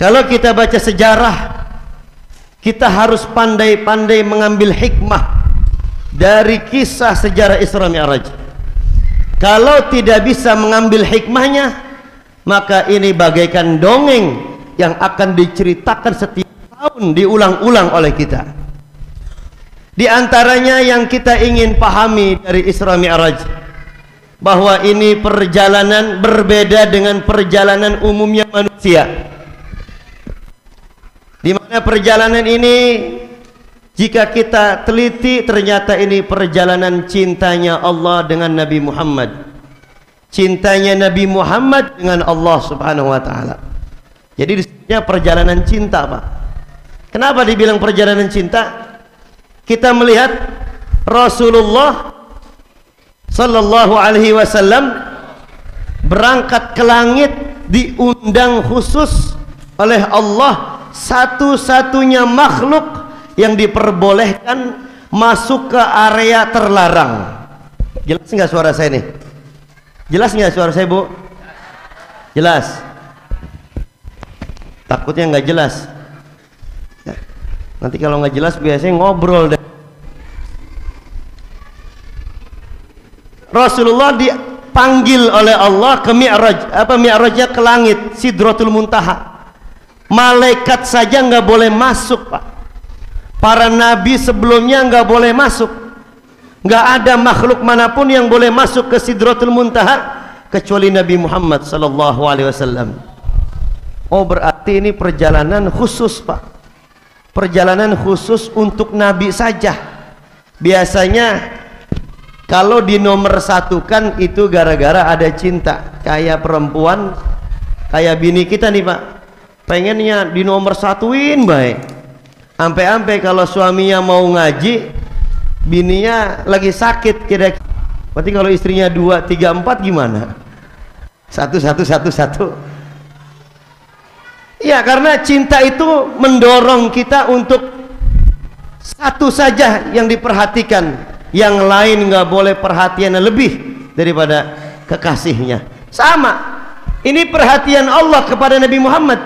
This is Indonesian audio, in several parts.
Kalau kita baca sejarah, kita harus pandai-pandai mengambil hikmah dari kisah sejarah Isra Mi'raj. Kalau tidak bisa mengambil hikmahnya, maka ini bagaikan dongeng yang akan diceritakan setiap tahun, diulang-ulang oleh kita. Di antaranya yang kita ingin pahami dari Isra Mi'raj, bahwa ini perjalanan berbeda dengan perjalanan umumnya manusia, di mana perjalanan ini jika kita teliti ternyata ini perjalanan cintanya Allah dengan Nabi Muhammad, cintanya Nabi Muhammad dengan Allah Subhanahu wa taala. Jadi disebutnya perjalanan cinta, Pak. Kenapa dibilang perjalanan cinta? Kita melihat Rasulullah sallallahu alaihi wasallam berangkat ke langit, diundang khusus oleh Allah, satu-satunya makhluk yang diperbolehkan masuk ke area terlarang. Jelas nggak suara saya nih? Jelas nggak suara saya, Bu? Jelas. Takutnya nggak jelas. Nanti kalau nggak jelas biasanya ngobrol deh. Rasulullah dipanggil oleh Allah ke Mi'raj. Apa Mi'rajnya? Ke langit, Sidratul Muntaha. Malaikat saja nggak boleh masuk, Pak. Para nabi sebelumnya nggak boleh masuk. Nggak ada makhluk manapun yang boleh masuk ke Sidratul Muntaha kecuali Nabi Muhammad sallallahu alaihi wasallam. Oh, berarti ini perjalanan khusus, Pak. Perjalanan khusus untuk nabi saja. Biasanya kalau dinomorsatukan itu gara-gara ada cinta. Kayak perempuan, kayak bini kita nih, Pak, pengennya dinomorsatuin baik. Ampe-ampe kalau suaminya mau ngaji, bininya lagi sakit kira-kira. Berarti kalau istrinya 2, 3, 4 gimana? Satu. Ya, karena cinta itu mendorong kita untuk satu saja yang diperhatikan, yang lain nggak boleh perhatian lebih daripada kekasihnya. Sama, ini perhatian Allah kepada Nabi Muhammad.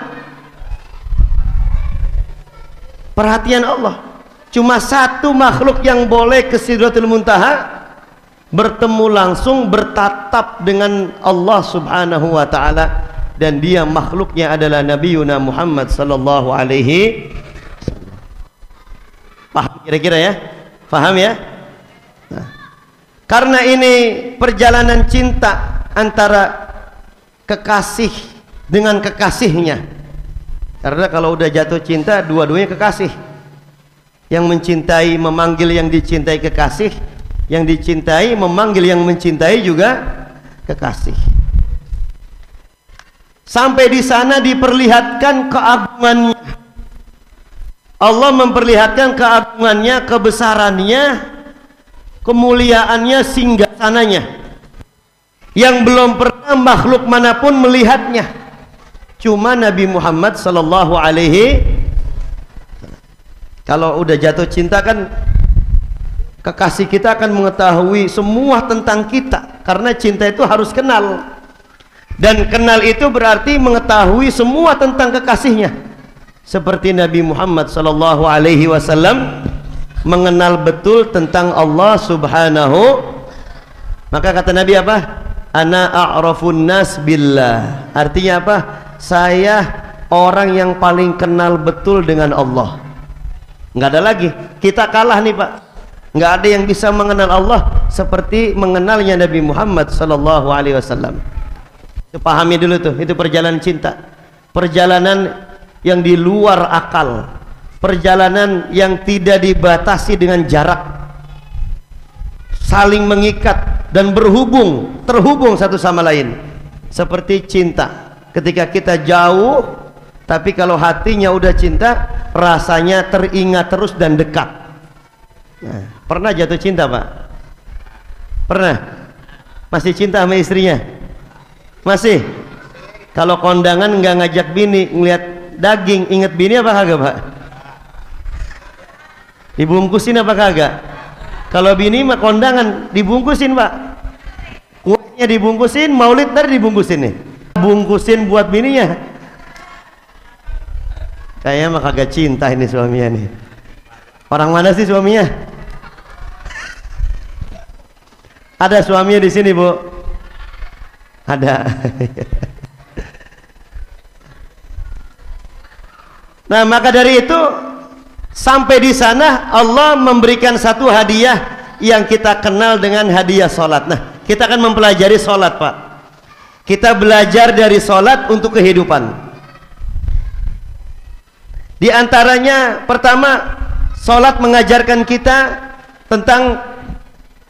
Perhatian Allah. Cuma satu makhluk yang boleh ke Sidratul Muntaha, bertemu langsung, bertatap dengan Allah Subhanahu wa taala, dan dia makhluknya adalah Nabiuna Muhammad sallallahu alaihi. Paham kira-kira ya? Paham ya? Nah, karena ini perjalanan cinta antara kekasih dengan kekasihnya. Karena kalau udah jatuh cinta, dua-duanya kekasih. Yang mencintai memanggil yang dicintai kekasih, yang dicintai memanggil yang mencintai juga kekasih. Sampai di sana diperlihatkan keagungannya. Allah memperlihatkan keagungannya, kebesarannya, kemuliaannya, singgasananya, yang belum pernah makhluk manapun melihatnya. Cuma Nabi Muhammad sallallahu alaihi. Kalau udah jatuh cinta kan kekasih kita akan mengetahui semua tentang kita, karena cinta itu harus kenal, dan kenal itu berarti mengetahui semua tentang kekasihnya. Seperti Nabi Muhammad sallallahu alaihi wasallam mengenal betul tentang Allah Subhanahu. Maka kata Nabi apa? Ana a'rafun nas billah. Artinya apa? Saya orang yang paling kenal betul dengan Allah. Nggak ada lagi, kita kalah nih, Pak. Nggak ada yang bisa mengenal Allah seperti mengenalnya Nabi Muhammad sallallahu alaihi wasallam. Pahami dulu tuh, itu perjalanan cinta, perjalanan yang di luar akal, perjalanan yang tidak dibatasi dengan jarak, saling mengikat dan terhubung satu sama lain. Seperti cinta, ketika kita jauh, tapi kalau hatinya udah cinta, rasanya teringat terus dan dekat. Nah, pernah jatuh cinta, Pak? Pernah? Masih cinta sama istrinya? Masih? Kalau kondangan nggak ngajak bini, ngeliat daging, inget bini apa kagak, Pak? Dibungkusin apa kagak? Kalau bini mah kondangan dibungkusin, Pak. Kuahnya dibungkusin, maulid ntar dibungkusin nih. Bungkusin buat bininya. Kayaknya mah kagak cinta ini suaminya nih. Orang mana sih suaminya? Ada suaminya di sini, Bu? Ada. Nah, maka dari itu sampai di sana Allah memberikan satu hadiah yang kita kenal dengan hadiah salat. Nah, kita akan mempelajari salat, Pak. Kita belajar dari salat untuk kehidupan. Di antaranya pertama, salat mengajarkan kita tentang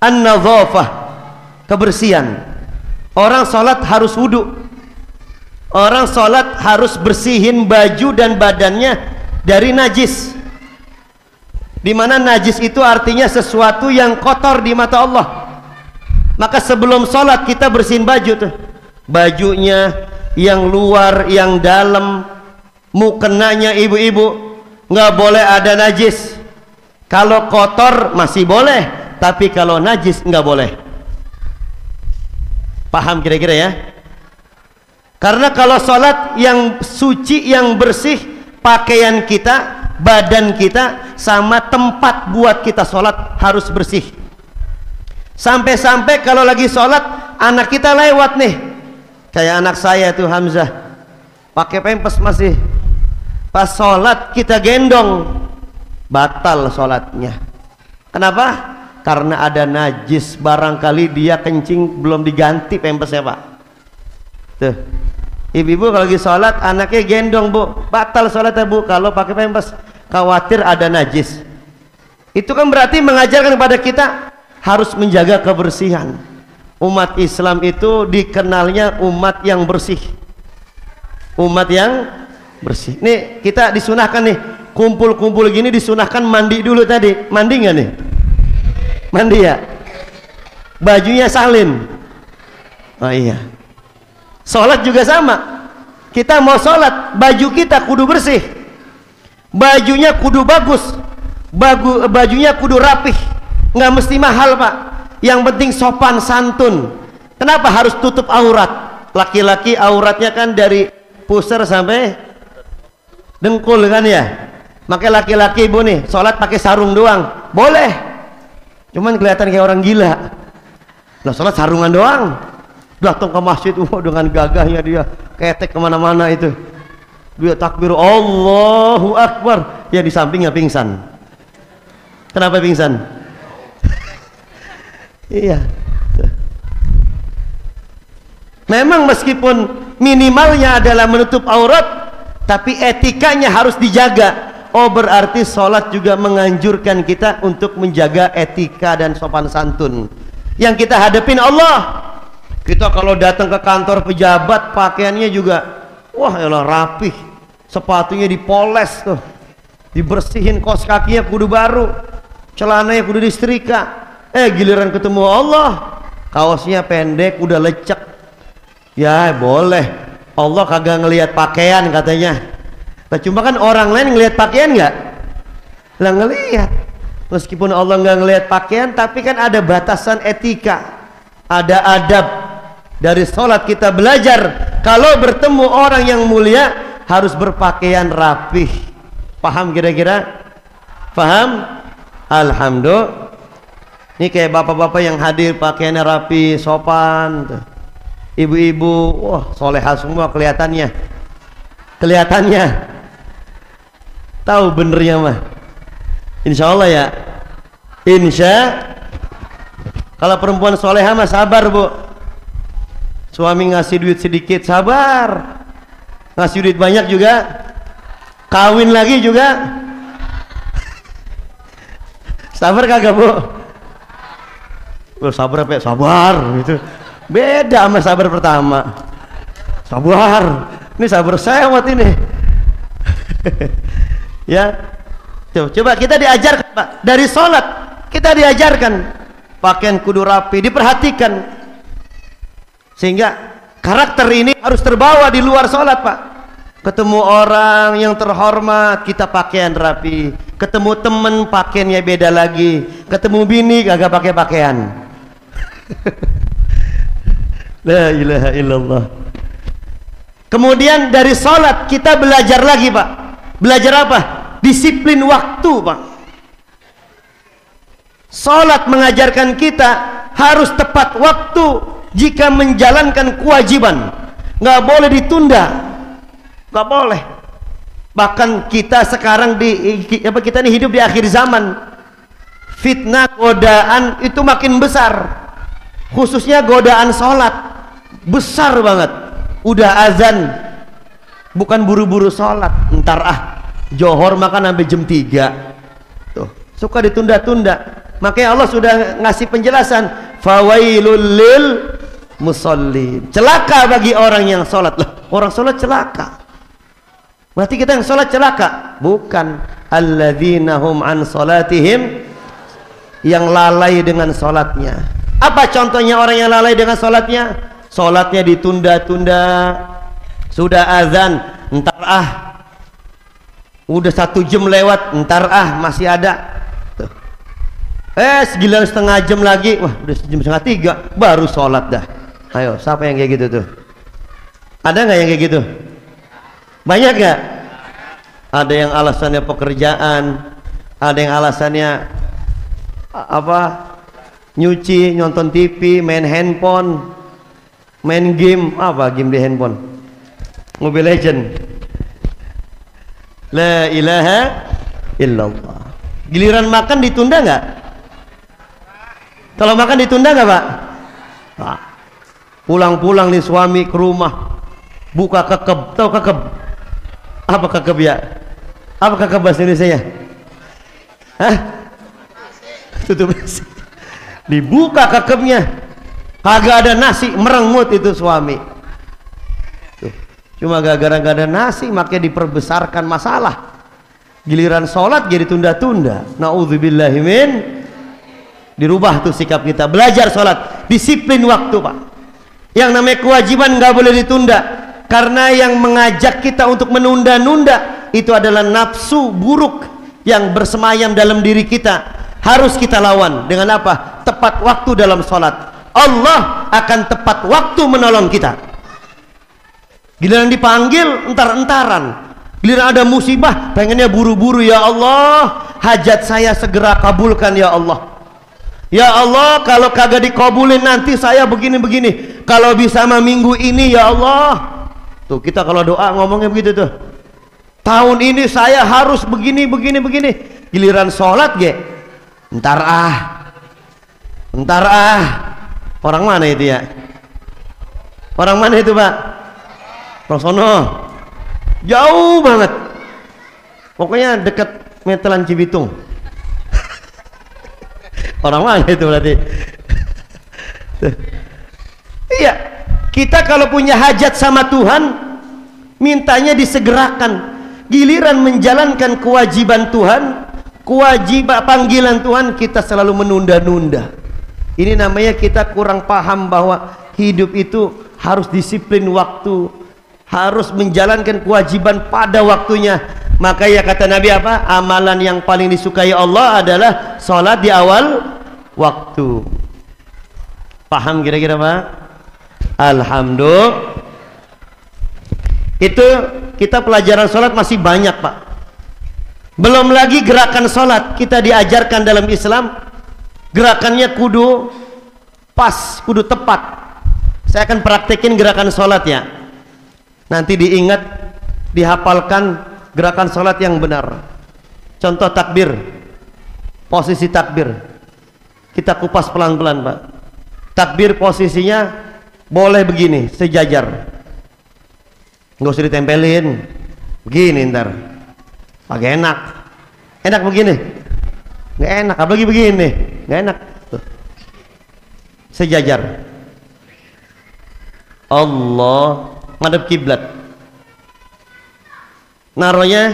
an-nadhafah, kebersihan. Orang salat harus wudu. Orang salat harus bersihin baju dan badannya dari najis. Di mana najis itu artinya sesuatu yang kotor di mata Allah. Maka sebelum salat kita bersihin baju tuh. Bajunya yang luar, yang dalam, mukenanya ibu-ibu nggak boleh ada najis. Kalau kotor masih boleh, tapi kalau najis nggak boleh. Paham kira-kira ya? Karena kalau sholat yang suci, yang bersih, pakaian kita, badan kita, sama tempat buat kita sholat harus bersih. Sampai-sampai kalau lagi sholat anak kita lewat nih, kayak anak saya tuh Hamzah, pakai pempes masih. Pas sholat kita gendong, batal sholatnya. Kenapa? Karena ada najis, barangkali dia kencing belum diganti pempesnya, Pak. Tuh, ibu-ibu kalau lagi sholat anaknya gendong, Bu, batal sholatnya, Bu, kalau pakai pempes, khawatir ada najis. Itu kan berarti mengajarkan kepada kita harus menjaga kebersihan. Umat Islam itu dikenalnya umat yang bersih, umat yang bersih. Nih kita disunahkan nih, kumpul-kumpul gini disunahkan mandi dulu tadi. Mandi nggak nih? Mandi ya. Bajunya salin. Oh iya. Sholat juga sama. Kita mau sholat, baju kita kudu bersih, bajunya kudu bagus, bajunya kudu rapih. Nggak mesti mahal, Pak. Yang penting sopan santun. Kenapa harus tutup aurat? Laki-laki auratnya kan dari pusar sampai dengkul kan ya. Makanya laki-laki ibu nih sholat pakai sarung doang boleh, cuman kelihatan kayak orang gila. Nah, sholat sarungan doang, datang ke masjid dengan gagahnya dia ketek kemana-mana itu, dia takbir Allahu Akbar, ya di sampingnya pingsan. Kenapa pingsan? Iya, memang meskipun minimalnya adalah menutup aurat, tapi etikanya harus dijaga. Oh, berarti sholat juga menganjurkan kita untuk menjaga etika dan sopan santun yang kita hadapin Allah. Kita kalau datang ke kantor pejabat pakaiannya juga wah elah rapih, sepatunya dipoles tuh, dibersihin, kaos kakinya kudu baru, celananya kudu disetrika. Giliran ketemu Allah kaosnya pendek udah lecek. Ya boleh, Allah kagak ngelihat pakaian katanya. Nah, cuma kan orang lain ngelihat pakaian nggak? Lah ngelihat. Meskipun Allah nggak ngelihat pakaian, tapi kan ada batasan etika, ada adab. Dari sholat kita belajar kalau bertemu orang yang mulia harus berpakaian rapih. Paham kira-kira? Paham? Alhamdulillah. Ini kayak bapak-bapak yang hadir pakaiannya rapi, sopan. Ibu-ibu, wah solehah semua kelihatannya. Tahu benernya mah. Insya Allah ya. Kalau perempuan solehah mah sabar, Bu. Suami ngasih duit sedikit sabar, ngasih duit banyak juga, kawin lagi juga sabar kagak, Bu? Sabar apa ya? Sabar gitu. Beda sama sabar pertama. Sabar, ini sabar sewot ini. Ya, coba kita diajarkan, Pak, dari sholat kita diajarkan pakaian kudu rapi, diperhatikan, sehingga karakter ini harus terbawa di luar sholat, Pak. Ketemu orang yang terhormat kita pakaian rapi, ketemu temen pakaiannya beda lagi, ketemu bini kagak pakai pakaian. La ilaha illallah. Kemudian dari sholat kita belajar lagi, Pak, Belajar apa? Disiplin waktu, Pak. Salat mengajarkan kita harus tepat waktu jika menjalankan kewajiban. Nggak boleh ditunda, nggak boleh. Bahkan kita sekarang kita ini hidup di akhir zaman, fitnah godaan itu makin besar, khususnya godaan sholat besar banget. Udah azan bukan buru-buru sholat, ntar johor makan sampai jam 3 tuh, suka ditunda-tunda. Makanya Allah sudah ngasih penjelasan, fawailul lil musallin, celaka bagi orang yang sholat. Lah, orang sholat celaka, berarti kita yang sholat celaka? Bukan. Alladzina hum an sholatihim, yang lalai dengan sholatnya. Apa contohnya orang yang lalai dengan sholatnya? Sholatnya ditunda-tunda, sudah azan entar udah 1 jam lewat, entar masih ada tuh. Segila setengah jam lagi, wah udah jam 2:30 baru sholat dah. Ayo, siapa yang kayak gitu tuh? Ada nggak yang kayak gitu? Banyak nggak? Ada yang alasannya pekerjaan, ada yang alasannya apa, nyuci, nonton TV, main handphone, main game. Apa game di handphone? Mobile Legend. La ilaha illallah. Giliran makan ditunda nggak? Kalau makan ditunda nggak, Pak? Nah, pulang-pulang nih suami ke rumah, buka kekeb. Tahu kekeb? Apa kekeb ya? Apa kekeb bahasa Indonesia? Hah? Tutup nasi. Dibuka kekebnya, kagak ada nasi, merengut itu suami. Tuh. Cuma gara-gara gak ada nasi, makanya diperbesarkan masalah. Giliran sholat jadi tunda-tunda. Na'udzubillahi min. Dirubah tuh sikap kita. Belajar sholat, disiplin waktu, Pak. Yang namanya kewajiban nggak boleh ditunda, karena yang mengajak kita untuk menunda-nunda itu adalah nafsu buruk yang bersemayam dalam diri kita. Harus kita lawan dengan apa? Tepat waktu dalam sholat. Allah akan tepat waktu menolong kita. Giliran dipanggil entar-entaran, giliran ada musibah pengennya buru-buru. Ya Allah, hajat saya segera kabulkan ya Allah. Ya Allah, kalau kagak dikabulin nanti saya begini-begini. Kalau bisa mah minggu ini ya Allah. Tuh kita kalau doa ngomongnya begitu tuh. Tahun ini saya harus begini. Giliran sholat entar Orang mana itu ya? Orang mana itu, Pak? Orang sono. Jauh banget. Pokoknya dekat Metelan Cibitung. Orang mana itu berarti? Iya, kita kalau punya hajat sama Tuhan, mintanya disegerakan. Giliran menjalankan kewajiban Tuhan, kewajiban panggilan Tuhan, kita selalu menunda-nunda. Ini namanya kita kurang paham bahwa hidup itu harus disiplin waktu, harus menjalankan kewajiban pada waktunya. Makanya kata Nabi apa? Amalan yang paling disukai Allah adalah sholat di awal waktu. Paham kira-kira, Pak? Alhamdulillah. Itu kita pelajaran sholat masih banyak, Pak. Belum lagi gerakan sholat. Kita diajarkan dalam Islam, gerakannya kudu pas, kudu tepat. Saya akan praktekin gerakan sholat ya. Nanti diingat, dihafalkan gerakan sholat yang benar. Contoh takbir, posisi takbir kita kupas pelan-pelan, Pak. Takbir posisinya boleh begini, sejajar, nggak usah ditempelin begini, ntar agak enak begini, nggak enak, apalagi begini nggak enak. Tuh. Sejajar, Allah ngadep kiblat. Naruhnya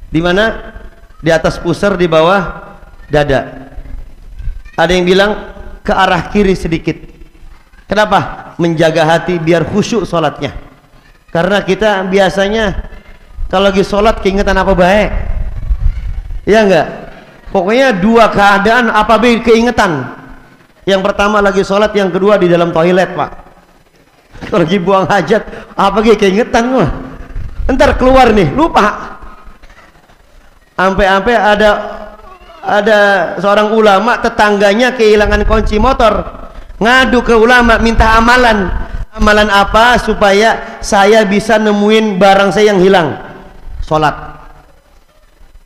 di mana? Di atas pusar, di bawah dada. Ada yang bilang ke arah kiri sedikit. Kenapa? Menjaga hati biar khusyuk sholatnya. Karena kita biasanya kalau lagi sholat keingetan apa baik, ya enggak? Pokoknya dua keadaan apa baik keingetan. Yang pertama lagi sholat, yang kedua di dalam toilet, Pak. Kalau lagi buang hajat apa keingetan mah? Ntar keluar nih, lupa Sampai ada seorang ulama, tetangganya kehilangan kunci motor, ngadu ke ulama minta amalan. Amalan apa supaya saya bisa nemuin barang saya yang hilang? Sholat.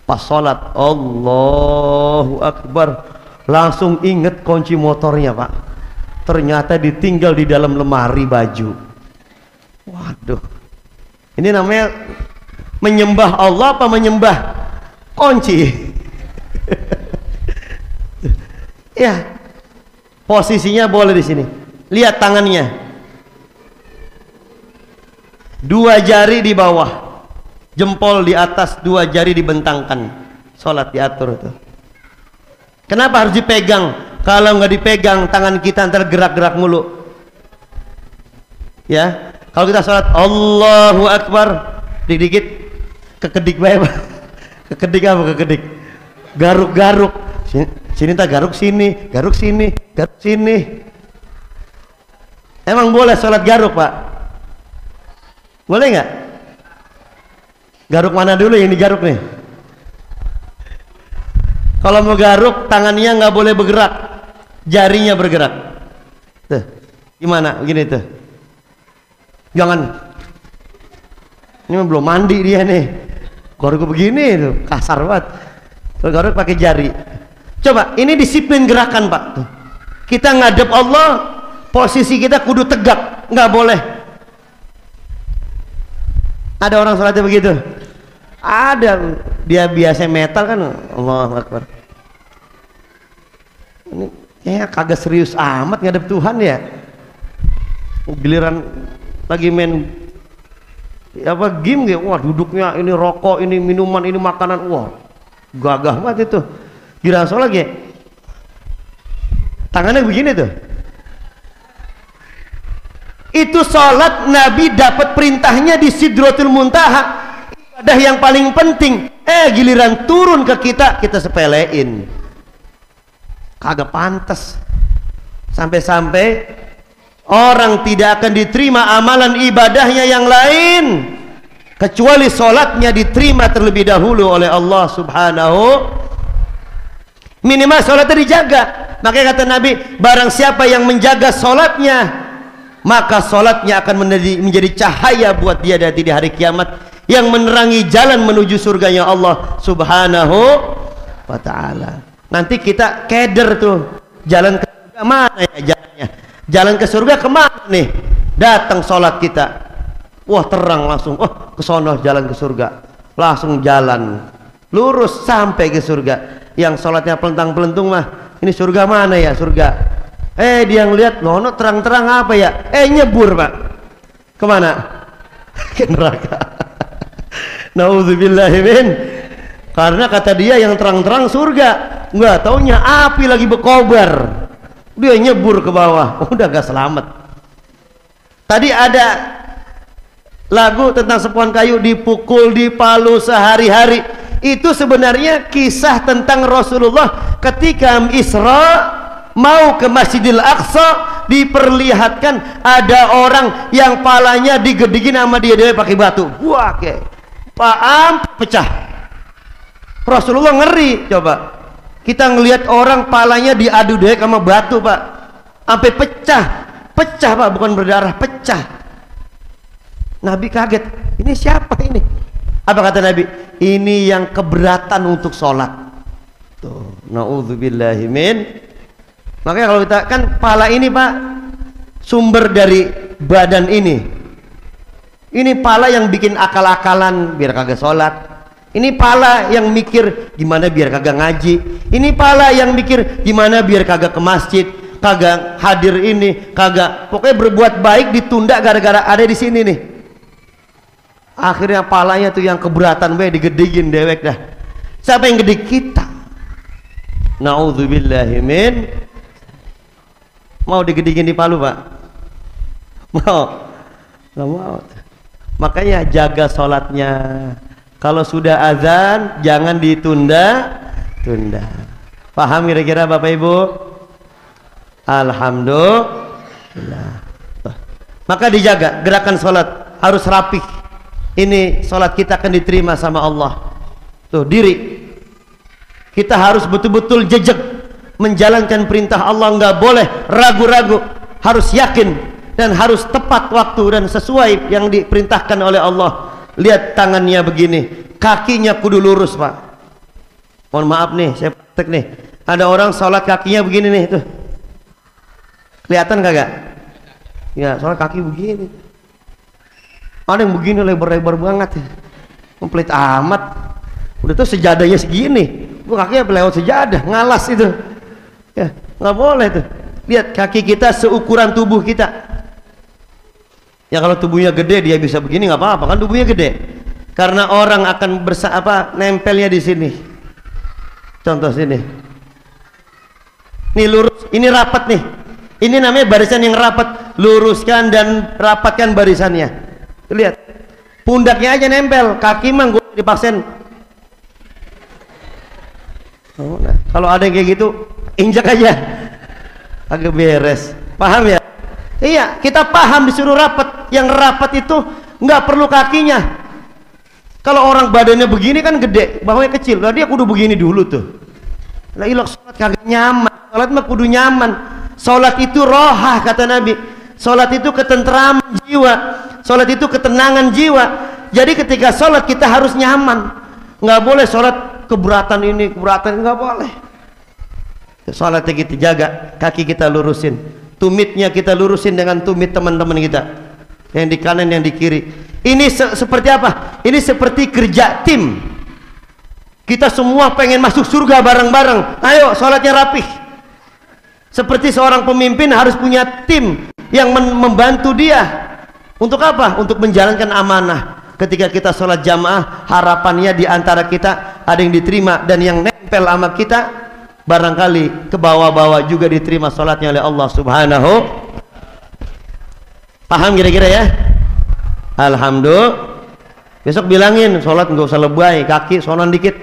Pas sholat, Allahu Akbar, langsung inget kunci motornya, Pak. Ternyata ditinggal di dalam lemari baju. Waduh, ini namanya menyembah Allah apa menyembah kunci? Ya, posisinya boleh di sini. Lihat tangannya, 2 jari di bawah, jempol di atas, 2 jari dibentangkan. Sholat diatur itu. Kenapa harus dipegang? Kalau nggak dipegang, tangan kita ntar gerak-gerak mulu. Ya, kalau kita sholat Allahu Akbar, dikit-dikit kekedik bae, Pak. Kekedik apa kekedik? Garuk-garuk. Sini tak garuk sini, garuk sini, garuk sini. Emang boleh sholat garuk, Pak? Boleh nggak? Garuk mana dulu yang digaruk nih? Kalau mau garuk, tangannya nggak boleh bergerak, jarinya bergerak. Tuh, gimana? Begini tuh. Jangan. Ini belum mandi dia nih. Garuk begini tuh, kasar banget. Kalau garuk pakai jari. Coba, ini disiplin gerakan, Pak. Tuh. Kita ngadep Allah, posisi kita kudu tegak, nggak boleh. Ada orang sholatnya begitu. Ada, dia biasa metal kan, Allahu Akbar. Ini kayaknya kagak serius amat ngadep Tuhan ya. Giliran lagi main apa game gitu, wah duduknya ini rokok, ini minuman, ini makanan, wah gagah banget itu. Giliran sholat ya, tangannya begini tuh. Itu sholat Nabi dapat perintahnya di Sidratul Muntaha, ibadah yang paling penting. Giliran turun ke kita sepelein. Kagak pantas. Sampai-sampai orang tidak akan diterima amalan ibadahnya yang lain kecuali sholatnya diterima terlebih dahulu oleh Allah Subhanahu. Minimal sholatnya dijaga. Makanya kata Nabi, barang siapa yang menjaga sholatnya, maka sholatnya akan menjadi cahaya buat dia di hari kiamat, yang menerangi jalan menuju surganya Allah Subhanahu wa ta'ala. Nanti kita keder tuh, jalan ke surga mana ya jalannya? Jalan ke surga kemana nih? Datang sholat kita, wah terang langsung, oh kesono jalan ke surga, langsung jalan lurus sampai ke surga. Yang sholatnya pelentang-pelentung mah, ini surga mana ya surga? Dia ngeliat, loh terang-terang apa ya? Nyebur, Pak. Kemana? Ke neraka. Nauzubillahimin. Karena kata dia yang terang-terang surga, nggak taunya api lagi berkobar. Dia nyebur ke bawah, udah gak selamat. Tadi ada lagu tentang sepuhan kayu dipukul, dipalu sehari-hari. Itu sebenarnya kisah tentang Rasulullah ketika Isra mau ke Masjidil Aqsa, diperlihatkan ada orang yang palanya digedegin sama dia pakai batu. Wah, pecah. Rasulullah ngeri. Coba kita ngelihat orang palanya diadu deh sama batu, Pak, sampai pecah, Pak, bukan berdarah, pecah. Nabi kaget, ini siapa ini? Apa kata Nabi? Ini yang keberatan untuk sholat. Tuh, naudzubillahimin. Makanya kalau kita kan pala ini, Pak, sumber dari badan ini. Ini pala yang bikin akal-akalan biar kagak sholat. Ini pala yang mikir gimana biar kagak ngaji. Ini pala yang mikir gimana biar kagak ke masjid, kagak hadir ini, kagak. Pokoknya berbuat baik ditunda gara-gara ada di sini nih. Akhirnya palanya tuh yang keberatan digedegin dewek dah. Siapa yang gede? Kita. Naudzubillahimin. Mau digedegin di palu, Pak? Mau? Nggak mau. Makanya jaga sholatnya. Kalau sudah azan jangan ditunda-tunda. Paham kira-kira Bapak Ibu? Alhamdulillah. Maka dijaga gerakan sholat, harus rapih. Ini sholat kita akan diterima sama Allah. Tuh, diri Kita harus betul-betul jejak menjalankan perintah Allah, nggak boleh ragu-ragu, harus yakin dan harus tepat waktu dan sesuai yang diperintahkan oleh Allah. Lihat tangannya begini, kakinya kudu lurus Pak. Mohon maaf nih, saya praktek nih. Ada orang sholat kakinya begini nih, tuh. Kelihatan kagak? Ya, sholat kaki begini. Ada yang begini lebar-lebar banget, komplit amat. Udah tuh sejadahnya segini, gua kakinya lewat sejadah, ngalas itu. Ya, nggak boleh tuh. Lihat kaki kita seukuran tubuh kita. Ya kalau tubuhnya gede dia bisa begini nggak apa-apa kan, tubuhnya gede. Karena orang akan nempelnya di sini. Contoh sini. Nih lurus, ini rapat nih. Ini namanya barisan yang rapat. Luruskan dan rapatkan barisannya. Lihat, pundaknya aja nempel, kaki mah gue dipaksain. Oh, nah. Kalau ada yang kayak gitu, injak aja, agak beres. Paham ya? Iya, kita paham disuruh rapat. Yang rapat itu nggak perlu kakinya. Kalau orang badannya begini kan gede, bawahnya kecil, lah dia kudu begini dulu tuh. Lah ilok sholat kagak nyaman. Sholat mah kudu nyaman. Sholat itu rohah kata Nabi. Sholat itu ketenteraman jiwa. Sholat itu ketenangan jiwa. Jadi ketika sholat kita harus nyaman. Nggak boleh sholat keberatan ini, keberatan, nggak boleh. Sholatnya kita jaga, kaki kita lurusin, tumitnya kita lurusin dengan tumit teman-teman kita yang di kanan, yang di kiri. Ini seperti apa? Ini seperti kerja tim. Kita semua pengen masuk surga bareng-bareng. Ayo sholatnya rapih. Seperti seorang pemimpin harus punya tim yang membantu dia. Untuk apa? Untuk menjalankan amanah. Ketika kita sholat jamaah, harapannya di antara kita ada yang diterima, dan yang nempel sama kita barangkali ke bawah-bawah juga diterima sholatnya oleh Allah Subhanahu. Paham kira-kira ya? Alhamdulillah. Besok bilangin sholat nggak usah lebay, kaki sonan dikit.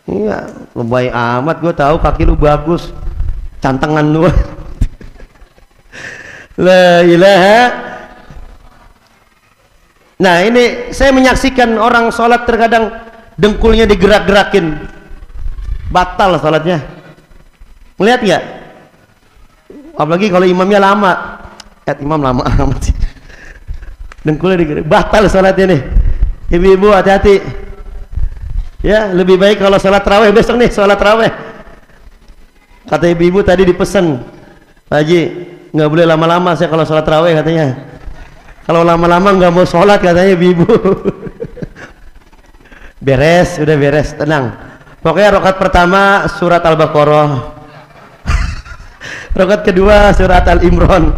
Iya, lebay amat, gue tahu kaki lu bagus, cantengan lu. La ilaha. Nah ini saya menyaksikan orang sholat terkadang dengkulnya digerak-gerakin, batal sholatnya. Melihat nggak? Apalagi kalau imamnya lama. Imam lama amat sih. Dengkulnya digerak, batal sholatnya nih. Ibu-ibu hati-hati. Ya lebih baik kalau sholat raweh besok nih, sholat raweh. Kata ibu-ibu tadi dipesan, Pak Haji nggak boleh lama-lama saya kalau sholat raweh katanya. Kalau lama-lama nggak mau sholat katanya ibu-ibu. Beres, udah beres, tenang. Pokoknya rakaat pertama surat Al-Baqarah, rakaat kedua surat Al-Imran,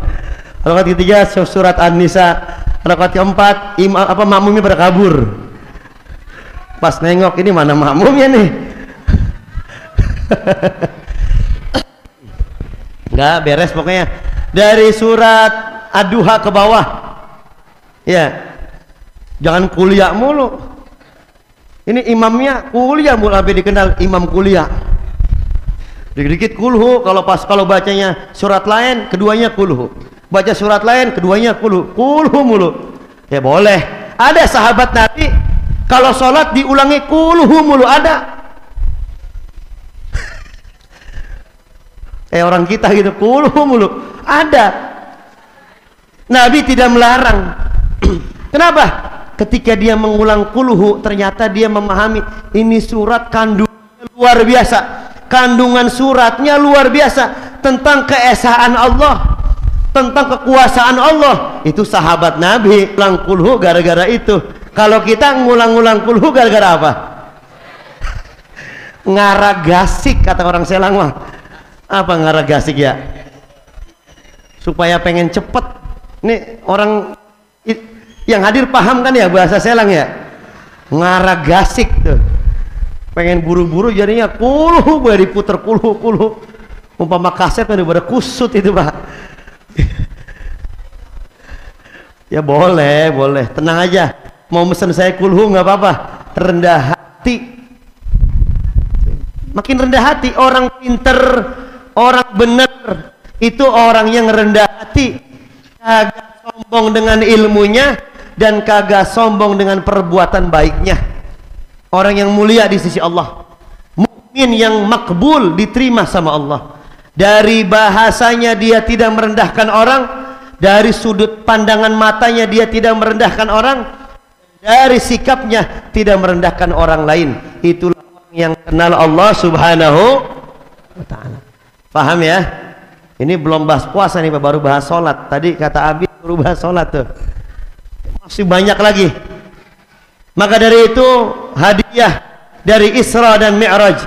rakaat ketiga surat An-Nisa, rakaat keempat makmumnya pada kabur. Pas nengok ini mana makmumnya nih? Nggak beres pokoknya. Dari surat Ad-Duha ke bawah. Ya, jangan kuliah mulu. Ini imamnya kuliah mulu, sampai dikenal imam kuliah. Dikit-dikit kulhu, kalau bacanya surat lain, keduanya kulhu. Baca surat lain, keduanya kulhu. Kulhu mulu. Ya boleh. Ada sahabat Nabi kalau sholat diulangi kulhu mulu, ada. Orang kita gitu, kulhu mulu, ada. Nabi tidak melarang. Kenapa? Ketika dia mengulang kulhu, ternyata dia memahami ini surat kandungannya luar biasa. Kandungan suratnya luar biasa tentang keesaan Allah, tentang kekuasaan Allah. Itu sahabat Nabi ulang kulhu gara-gara itu. Kalau kita ngulang-ngulang kulhu gara-gara apa? Ngaragasik kata orang Selang mah. Apa ngaragasik ya? Supaya pengen cepet. Nih orang yang hadir paham kan ya bahasa Selang ya? Ngaragasik tuh. Pengen buru-buru jadinya kulhu, boleh diputer kulhu. Umpama kaset udah pada kusut itu Pak. Ya boleh, tenang aja. Mau mesen saya kulhu nggak apa-apa. Rendah hati. Makin rendah hati, orang pinter, orang bener itu orang yang rendah hati, kagak sombong dengan ilmunya dan kagak sombong dengan perbuatan baiknya. Orang yang mulia di sisi Allah, mukmin yang makbul, diterima sama Allah. Dari bahasanya dia tidak merendahkan orang, dari sudut pandangan matanya dia tidak merendahkan orang, dari sikapnya tidak merendahkan orang lain. Itulah orang yang kenal Allah Subhanahu wa ta'ala. Paham ya? Ini belum bahas puasa nih, baru bahas sholat. Tadi kata Abi baru bahas sholat tuh, masih banyak lagi. Maka dari itu hadiah dari Isra dan Mi'raj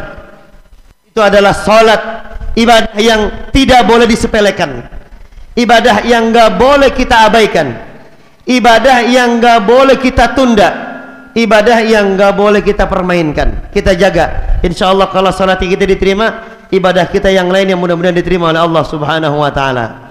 itu adalah sholat, ibadah yang tidak boleh disepelekan, ibadah yang gak boleh kita abaikan, ibadah yang gak boleh kita tunda, ibadah yang gak boleh kita permainkan. Kita jaga. Insya Allah kalau sholat kita diterima, ibadah kita yang lain yang mudah-mudahan diterima oleh Allah Subhanahu wa ta'ala.